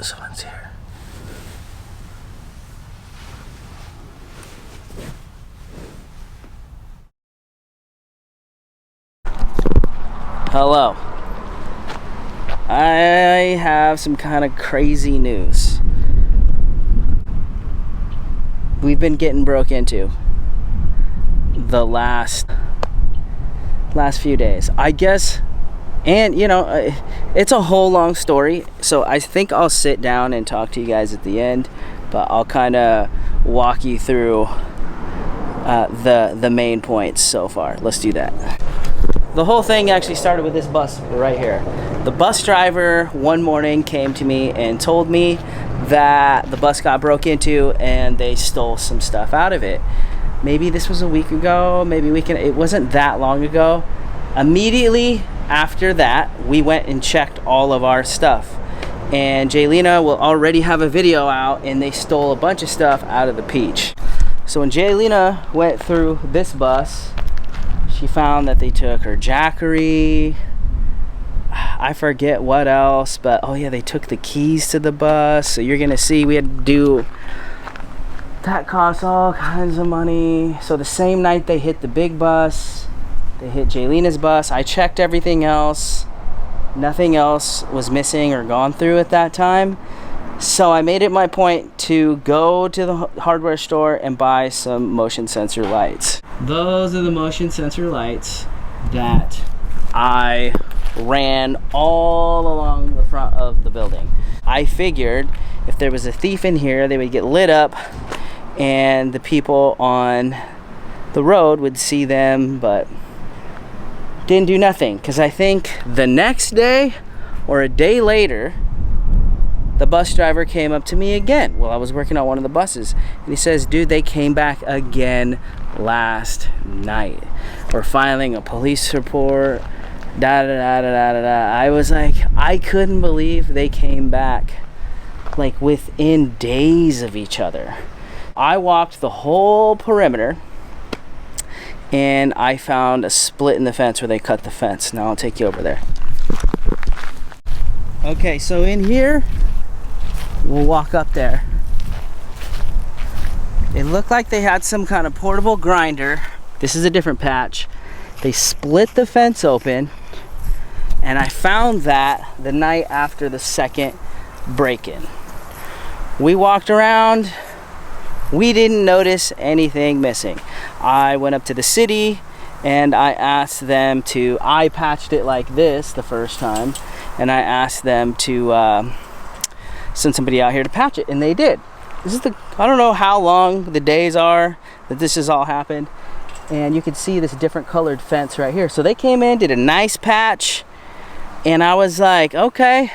Someone's here. Hello. I have some kind of crazy news. We've been getting broke into the last few days, I guess. And you know, it's a whole long story, so I think I'll sit down and talk to you guys at the end, but I'll kind of walk you through the main points so far. Let's do that. The whole thing actually started with this bus right here. The bus driver one morning came to me and told me that the bus got broke into and they stole some stuff out of it. Maybe this was a week ago, maybe it wasn't that long ago. Immediately after that, we went and checked all of our stuff. And Jaylena will already have a video out, and they stole a bunch of stuff out of the Peach. So when Jaylena went through this bus, she found that they took her Jackery. I forget what else, but oh yeah, they took the keys to the bus. So you're gonna see we had to do, that cost all kinds of money. So the same night they hit the big bus, they hit Jaylena's bus. I checked everything else. Nothing else was missing or gone through at that time. So I made it my point to go to the hardware store and buy some motion sensor lights. Those are the motion sensor lights that I ran all along the front of the building. I figured if there was a thief in here, they would get lit up and the people on the road would see them, but didn't do nothing. Because I think the next day or a day later, the bus driver came up to me again while I was working on one of the buses, and he says, dude, they came back again last night. We're filing a police report, da da da da da da. I was like, I couldn't believe they came back like within days of each other. I walked the whole perimeter and I found a split in the fence where they cut the fence. Now I'll take you over there. Okay, so in here, we'll walk up there. It looked like they had some kind of portable grinder. This is a different patch. They split the fence open, and I found that the night after the second break-in. We walked around. We didn't notice anything missing. I went up to the city and I asked them to, I patched it like this the first time, and I asked them to send somebody out here to patch it, and they did. This is I don't know how long the days are that this has all happened, and you can see this different colored fence right here. So they came in, did a nice patch, and I was like, okay,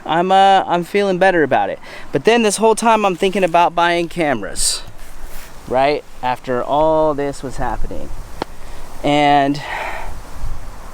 I'm feeling better about it. But then this whole time I'm thinking about buying cameras, right after all this was happening. And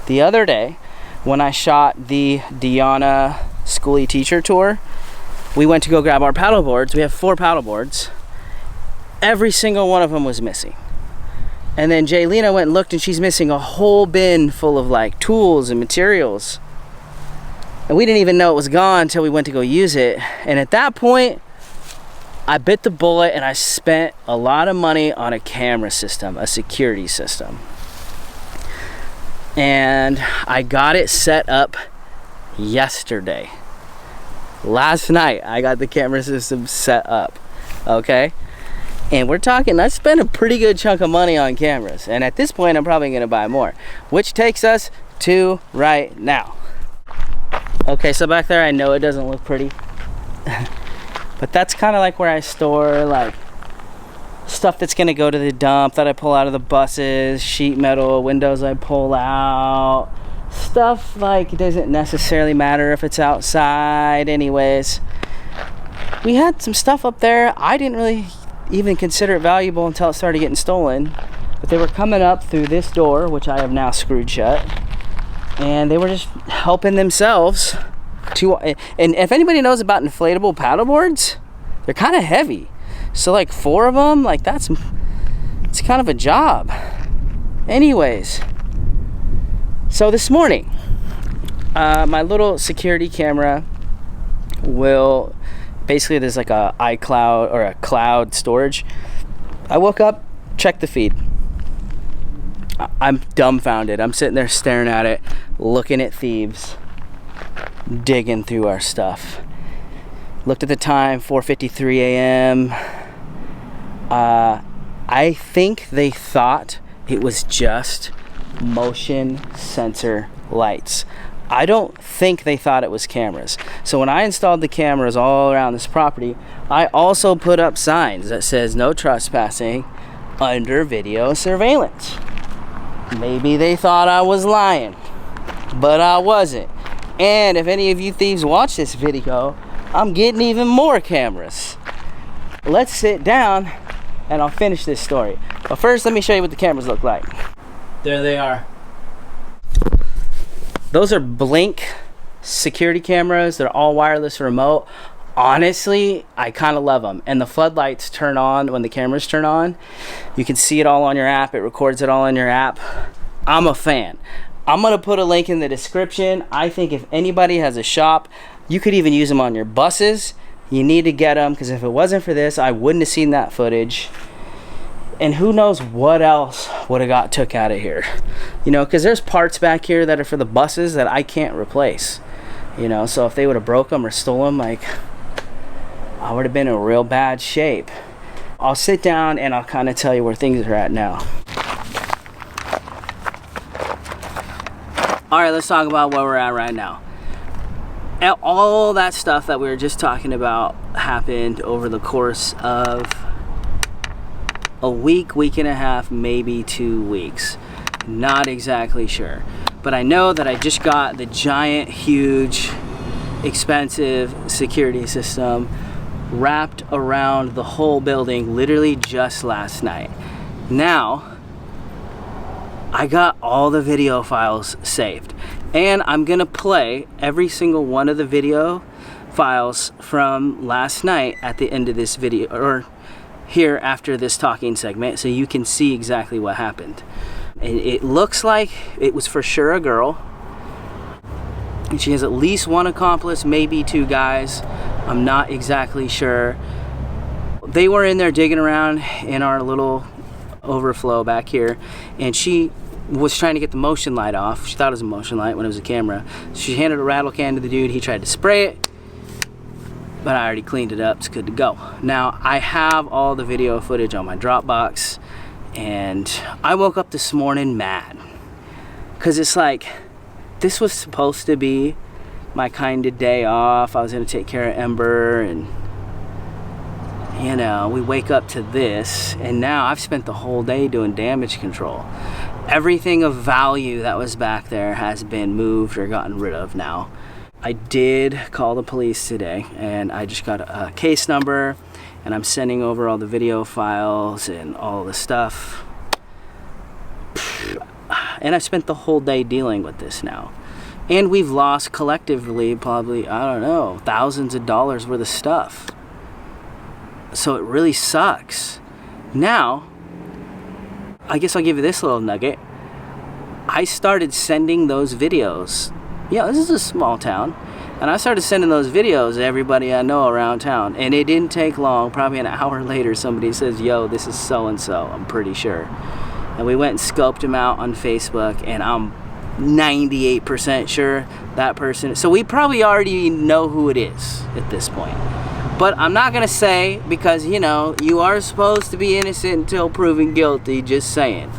the other day when I shot the Deanna skoolie teacher tour, we went to go grab our paddle boards. We have 4 paddle boards. Every single one of them was missing. And then Jaylena went and looked, and she's missing a whole bin full of like tools and materials. And we didn't even know it was gone until we went to go use it. And at that point, I bit the bullet and I spent a lot of money on a camera system, a security system. And I got it set up yesterday. Last night, I got the camera system set up, okay? And we're talking, I spent a pretty good chunk of money on cameras. And at this point, I'm probably gonna buy more. Which takes us to right now. Okay, so back there, I know it doesn't look pretty. But that's kind of like where I store like stuff that's gonna go to the dump that I pull out of the buses, sheet metal, windows I pull out. Stuff like it doesn't necessarily matter if it's outside anyways. We had some stuff up there. I didn't really even consider it valuable until it started getting stolen. But they were coming up through this door, which I have now screwed shut. And they were just helping themselves to, and if anybody knows about inflatable paddleboards, they're kind of heavy. So like 4 of them, like it's kind of a job. Anyways, so this morning, my little security camera will, basically there's like a iCloud or a cloud storage. I woke up, checked the feed. I'm dumbfounded. I'm sitting there staring at it, looking at thieves digging through our stuff. Looked at the time, 4:53 a.m. I think they thought it was just motion sensor lights. I don't think they thought it was cameras. So when I installed the cameras all around this property, I also put up signs that says no trespassing under video surveillance. Maybe they thought I was lying, but I wasn't. And if any of you thieves watch this video, I'm getting even more cameras. Let's sit down and I'll finish this story. But first, let me show you what the cameras look like. There they are. Those are Blink security cameras. They're all wireless remote. Honestly, I kind of love them. And the floodlights turn on when the cameras turn on. You can see it all on your app. It records it all on your app. I'm a fan. I'm going to put a link in the description. I think if anybody has a shop, you could even use them on your buses. You need to get them, because if it wasn't for this, I wouldn't have seen that footage. And who knows what else would have got took out of here. You know, because there's parts back here that are for the buses that I can't replace. You know, so if they would have broke them or stole them, like, I would have been in real bad shape. I'll sit down and I'll kind of tell you where things are at now. All right, let's talk about where we're at right now. And all that stuff that we were just talking about happened over the course of a week, week and a half, maybe 2 weeks. Not exactly sure. But I know that I just got the giant, huge, expensive security system wrapped around the whole building literally just last night. Now, I got all the video files saved. And I'm gonna play every single one of the video files from last night at the end of this video, or here after this talking segment, so you can see exactly what happened. And it looks like it was for sure a girl. And she has at least one accomplice, maybe 2 guys. I'm not exactly sure. They were in there digging around in our little overflow back here, and she was trying to get the motion light off. She thought it was a motion light when it was a camera. She handed a rattle can to the dude. He tried to spray it, but I already cleaned it up. It's good to go. Now, I have all the video footage on my Dropbox, and I woke up this morning mad. Because it's like, this was supposed to be my kind of day off. I was going to take care of Ember, and you know, we wake up to this, and now I've spent the whole day doing damage control. Everything of value that was back there has been moved or gotten rid of now. I did call the police today, and I just got a case number, and I'm sending over all the video files and all the stuff. And I spent the whole day dealing with this now. And we've lost collectively probably, I don't know, thousands of dollars worth of stuff. So it really sucks. Now, I guess I'll give you this little nugget. I started sending those videos. Yeah, this is a small town. And I started sending those videos to everybody I know around town. And it didn't take long. Probably an hour later, somebody says, yo, this is so-and-so, I'm pretty sure. And we went and scoped him out on Facebook, and I'm 98% sure that person. So we probably already know who it is at this point. But I'm not going to say, because, you know, you are supposed to be innocent until proven guilty, just saying.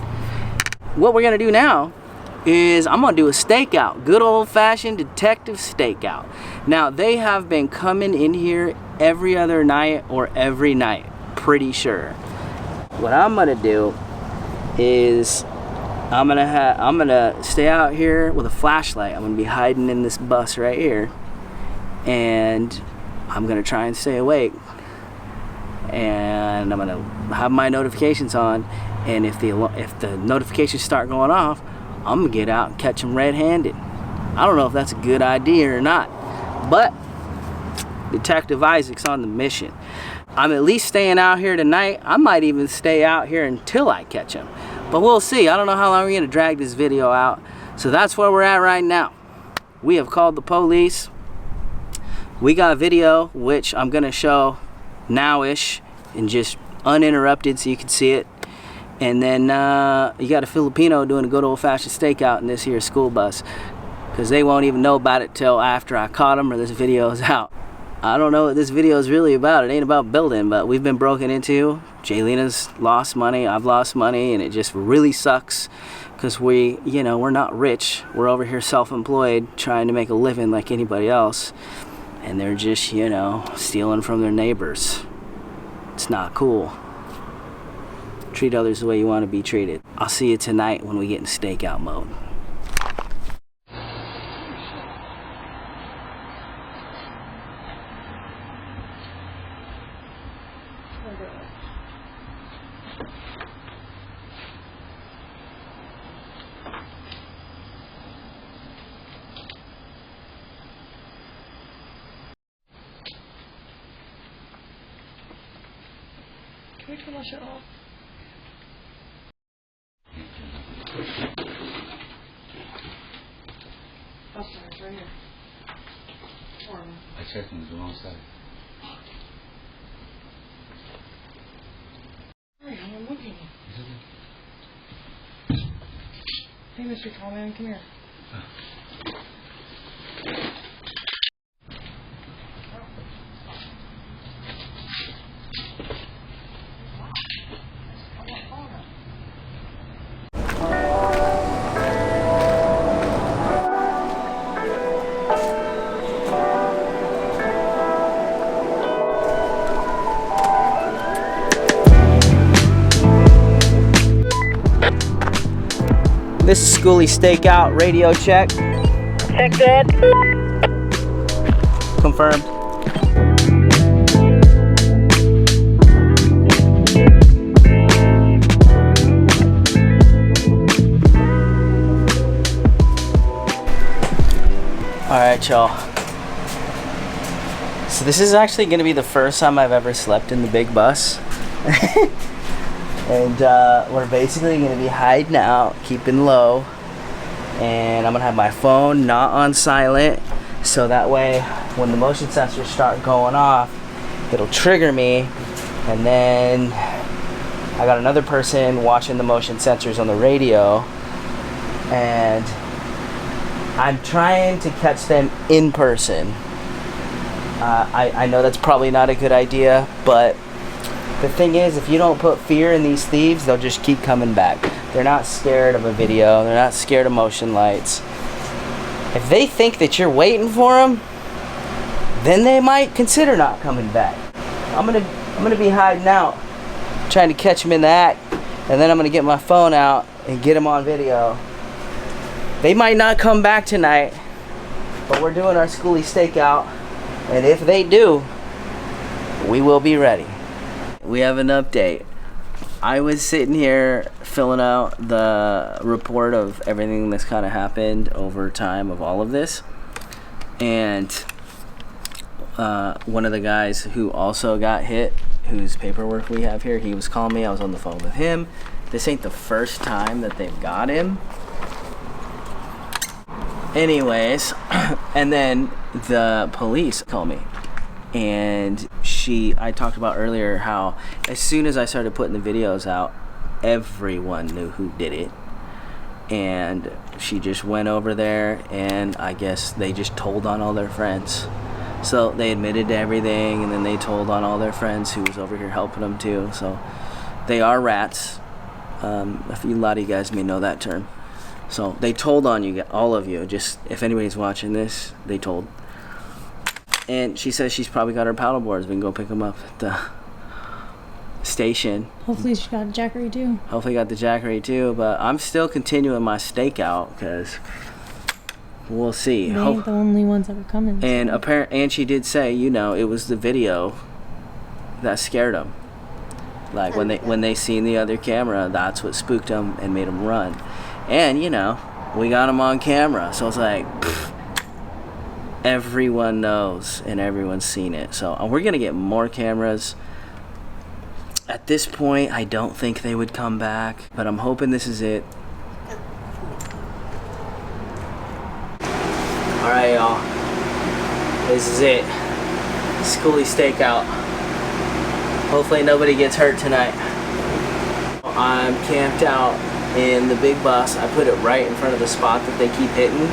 What we're going to do now is I'm going to do a stakeout. Good old-fashioned detective stakeout. Now, they have been coming in here every other night or every night, pretty sure. What I'm going to do is I'm going to stay out here with a flashlight. I'm going to be hiding in this bus right here. And I'm gonna try and stay awake, and I'm gonna have my notifications on, and if the notifications start going off, I'm gonna get out and catch them red-handed. I don't know if that's a good idea or not, but Detective Isaac's on the mission. I'm at least staying out here tonight. I might even stay out here until I catch him, but we'll see. I don't know how long we're gonna drag this video out. So that's where we're at right now. We have called the police. We got video, which I'm gonna show now-ish and just uninterrupted so you can see it. And then you got a Filipino doing a good old-fashioned stakeout in this here school bus, because they won't even know about it till after I caught them or this video is out. I don't know what this video is really about. It ain't about building, but we've been broken into. Jaylena's lost money, I've lost money, and it just really sucks because we, you know, we're not rich. We're over here self-employed trying to make a living like anybody else, and they're just, you know, stealing from their neighbors. It's not cool. Treat others the way you want to be treated. I'll see you tonight when we get in stakeout mode. Can we turn my shit off? Oh, sorry, it's right here. I checked on the wrong side. Sorry, I'm looking. Hey, Mr. Tallman, come here. This is Skoolie Stakeout radio check. Check that. Confirmed. Alright, y'all. So this is actually going to be the first time I've ever slept in the big bus. And we're basically going to be hiding out, keeping low. And I'm going to have my phone not on silent, so that way when the motion sensors start going off, it'll trigger me. And then I got another person watching the motion sensors on the radio. And I'm trying to catch them in person. I know that's probably not a good idea, but the thing is, if you don't put fear in these thieves, they'll just keep coming back. They're not scared of a video. They're not scared of motion lights. If they think that you're waiting for them, then they might consider not coming back. I'm gonna be hiding out, trying to catch them in the act, and then I'm gonna get my phone out and get them on video. They might not come back tonight, but we're doing our Skoolie Stakeout, and if they do, we will be ready. We have an update. I was sitting here filling out the report of everything that's kind of happened over time of all of this, and one of the guys who also got hit, whose paperwork we have here, he was calling me. I was on the phone with him. This ain't the first time that they've got him. Anyways, and then the police called me. And I talked about earlier how as soon as I started putting the videos out, everyone knew who did it. And she just went over there, and I guess they just told on all their friends. So they admitted to everything, and then they told on all their friends who was over here helping them too. So they are rats. A lot of you guys may know that term. So they told on you, all of you. Just if anybody's watching this, they told. And she says she's probably got her paddle boards. We can go pick them up at the station. Hopefully she got Jackery too. Hopefully got the Jackery too. But I'm still continuing my stakeout because we'll see. They ain't the only ones that were coming. And and she did say, you know, it was the video that scared them. Like when they seen the other camera, that's what spooked them and made them run. And you know, we got them on camera, so it's like. Pfft, everyone knows and everyone's seen it. So we're gonna get more cameras. At this point, I don't think they would come back, but I'm hoping this is it. All right, y'all, this is it. Skoolie Stakeout. Hopefully nobody gets hurt tonight. I'm camped out in the big bus. I put it right in front of the spot that they keep hitting.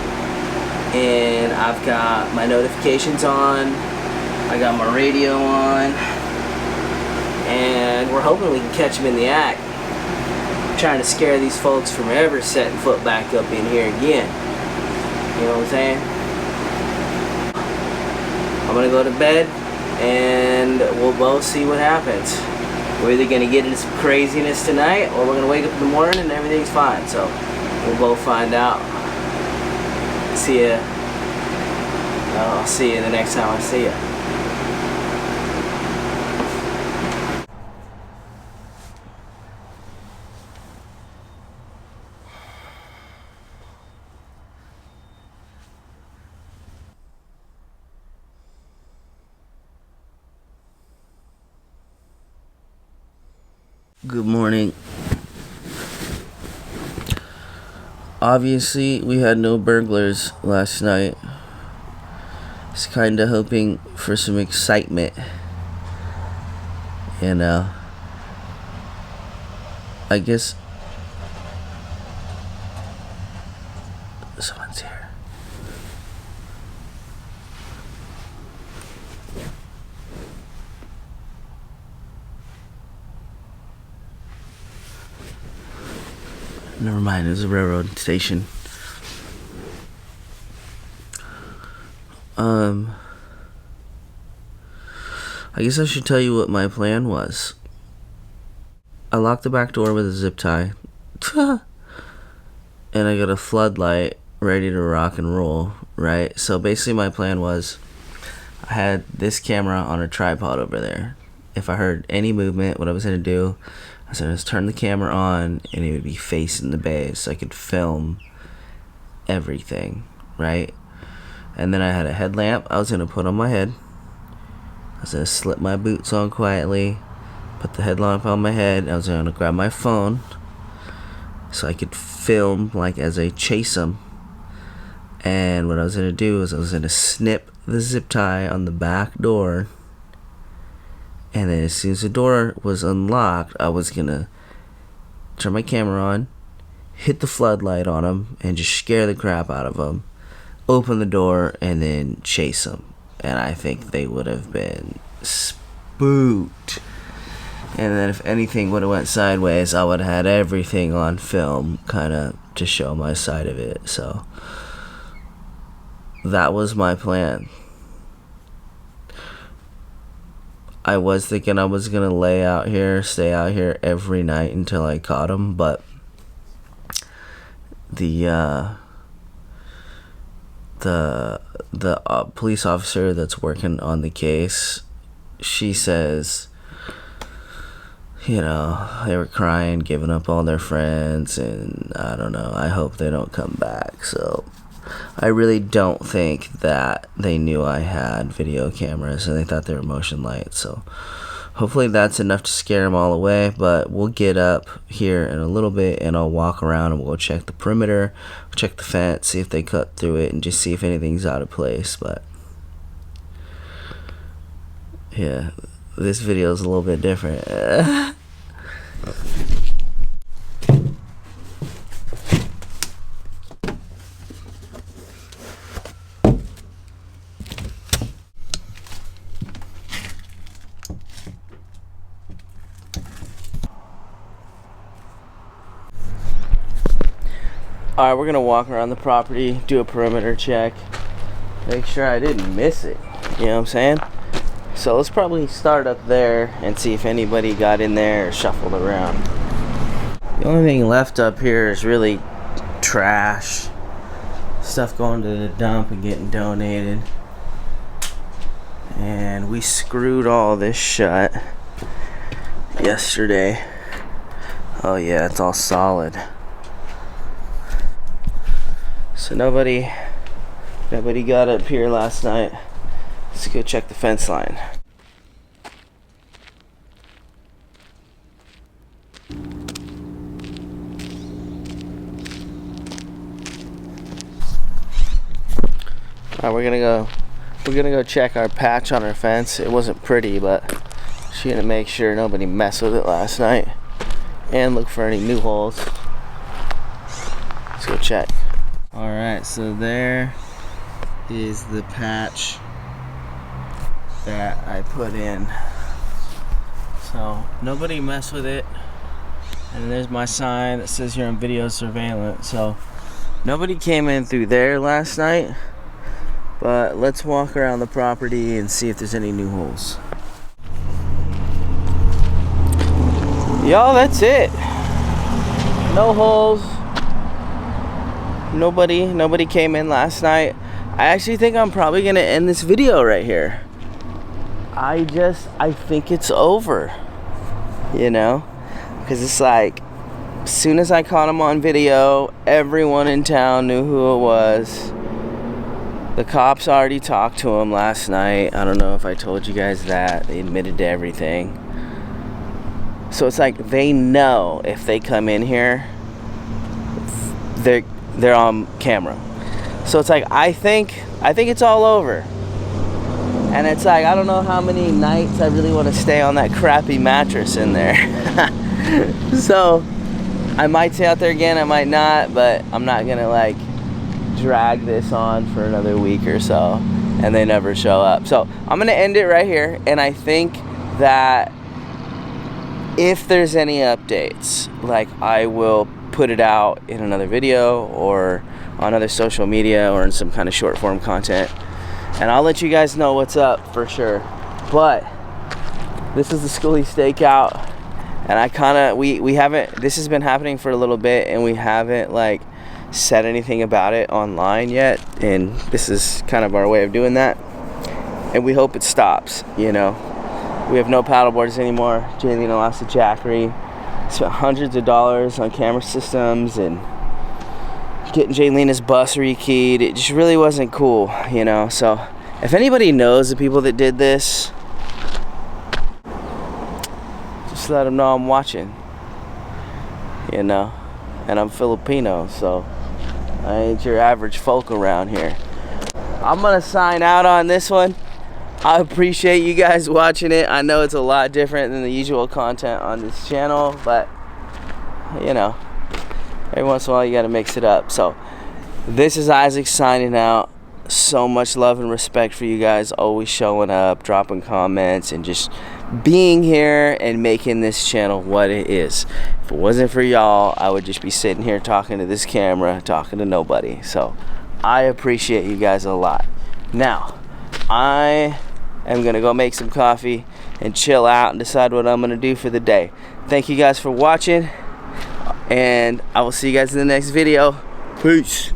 And I've got my notifications on. I got my radio on. And we're hoping we can catch them in the act. I'm trying to scare these folks from ever setting foot back up in here again. You know what I'm saying? I'm gonna go to bed and we'll both see what happens. We're either gonna get into some craziness tonight or we're gonna wake up in the morning and everything's fine. So we'll both find out. See ya. I'll see you the next time I see ya. Good morning. Obviously, we had no burglars last night. Just kind of hoping for some excitement. You know, I guess someone's here. Never mind, it was a railroad station. I guess I should tell you what my plan was. I locked the back door with a zip tie. And I got a floodlight ready to rock and roll, right? So basically my plan was I had this camera on a tripod over there. If I heard any movement, what I was going to do, I was going to turn the camera on and it would be facing the bay so I could film everything, right? And then I had a headlamp I was going to put on my head. I was going to slip my boots on quietly, put the headlamp on my head. I was going to grab my phone so I could film like as I chase them. And what I was going to do is I was going to snip the zip tie on the back door. And then as soon as the door was unlocked, I was going to turn my camera on, hit the floodlight on them, and just scare the crap out of them. Open the door, and then chase them. And I think they would have been spooked. And then if anything would have went sideways, I would have had everything on film, kind of to show my side of it. So that was my plan. I was thinking I was going to stay out here every night until I caught him, but the police officer that's working on the case, she says, you know, they were crying, giving up all their friends, and I don't know, I hope they don't come back. So I really don't think that they knew I had video cameras and they thought they were motion lights. So hopefully that's enough to scare them all away. But we'll get up here in a little bit and I'll walk around and we'll go check the perimeter, check the fence, see if they cut through it, and just see if anything's out of place. But yeah, this video is a little bit different. Alright, we're gonna walk around the property, do a perimeter check, make sure I didn't miss it, you know what I'm saying? So let's probably start up there and see if anybody got in there or shuffled around. The only thing left up here is really trash, stuff going to the dump and getting donated. And we screwed all this shut yesterday. Oh yeah, it's all solid. So nobody got up here last night. Let's go check the fence line. Alright, we're gonna go We're gonna go check our patch on our fence. It wasn't pretty, but she's gonna make sure nobody messed with it last night and look for any new holes. Let's go check. All right, so there is the patch that I put in. So nobody messed with it. And there's my sign that says you're on video surveillance. So nobody came in through there last night. But let's walk around the property and see if there's any new holes. Y'all, that's it. No holes. Nobody came in last night. I actually think I'm probably gonna end this video right here. I think it's over, you know, because it's like, as soon as I caught him on video, everyone in town knew who it was. The cops already talked to him last night. I don't know if I told you guys that. They admitted to everything. So it's like they know if they come in here, they're on camera. So it's like I think it's all over. And it's like I don't know how many nights I really want to stay on that crappy mattress in there. So I might stay out there again, I might not, but I'm not gonna like drag this on for another week or so and they never show up. So I'm gonna end it right here, and I think that if there's any updates, like I will put it out in another video or on other social media or in some kind of short form content, and I'll let you guys know what's up for sure. But this is the skoolie stakeout, and I kind of we haven't, this has been happening for a little bit and we haven't like said anything about it online yet, and this is kind of our way of doing that, and we hope it stops. You know, we have no paddleboards anymore. Jaylene lost to Jackery, spent hundreds of dollars on camera systems and getting Jaylene's bus rekeyed. It just really wasn't cool, you know. So if anybody knows the people that did this, just let them know I'm watching, you know. And I'm Filipino, so I ain't your average folk around here. I'm gonna sign out on this one. I appreciate you guys watching it. I know it's a lot different than the usual content on this channel, but you know, every once in a while you gotta mix it up. So this is Isaac signing out. So much love and respect for you guys always showing up, dropping comments, and just being here and making this channel what it is. If it wasn't for y'all, I would just be sitting here talking to this camera, talking to nobody. So I appreciate you guys a lot. Now I am gonna go make some coffee and chill out and decide what I'm gonna do for the day. Thank you guys for watching, and I will see you guys in the next video. Peace.